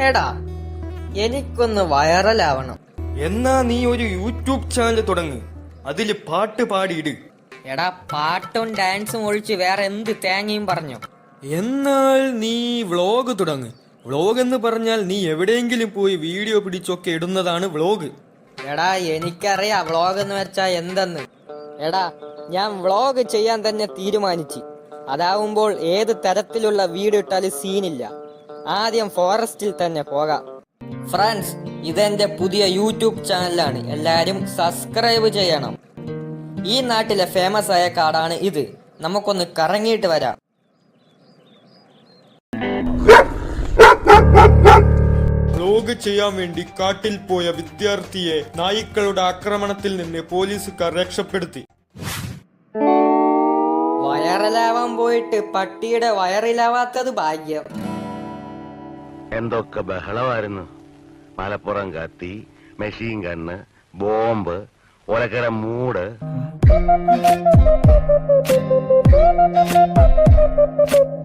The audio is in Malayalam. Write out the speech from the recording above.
എടാ, എനിക്കൊന്ന് വൈറലാവണം. എന്നാ നീ ഒരു യൂട്യൂബ് ചാനൽ തുടങ്ങ്, അതില് പാട്ട് പാടിയിട്. എടാ, പാട്ടും ഡാൻസും ഒഴിച്ച് വേറെ എന്ത് തേങ്ങയും പറഞ്ഞു. എന്നാൽ നീ വ്ളോഗ് തുടങ്ങ്. വ്ളോഗ് എന്ന് പറഞ്ഞാൽ നീ എവിടെയെങ്കിലും പോയി വീഡിയോ പിടിച്ചൊക്കെ ഇടുന്നതാണ് വ്ളോഗ്. എടാ, എനിക്കറിയാം വ്ളോഗ് എന്ന് വെച്ചാ എന്തെന്ന്. എടാ, ഞാൻ വ്ളോഗ് ചെയ്യാൻ തന്നെ തീരുമാനിച്ചു. അതാവുമ്പോൾ ഏത് തരത്തിലുള്ള വീഡിയോ ഇട്ടാലും സീനില്ല. ആദ്യം ഫോറസ്റ്റിൽ തന്നെ പോകാം. ഫ്രണ്ട്സ്, ഇതെന്റെ പുതിയ യൂട്യൂബ് ചാനലാണ്. എല്ലാരും സബ്സ്ക്രൈബ് ചെയ്യണം. ഈ നാട്ടിലെ ഫേമസ് ആയ കാടാണ് ഇത്. നമുക്കൊന്ന് കറങ്ങിയിട്ട് വരാം. വ്ളോഗ് ചെയ്യാൻ വേണ്ടി കാട്ടിൽ പോയ വിദ്യാർത്ഥിയെ നായ്ക്കളുടെ ആക്രമണത്തിൽ നിന്ന് പോലീസുകാർ രക്ഷപ്പെടുത്തി. വയറിലാവാൻ പോയിട്ട് പട്ടിയുടെ വയറിലാവാത്തത് ഭാഗ്യം. എന്തൊക്കെ ബഹളമായിരുന്നു. മലപ്പുറം കത്തി, മെഷീൻ ഗണ്ണ്, ബോംബ്, ഒലക്കര മൂട്.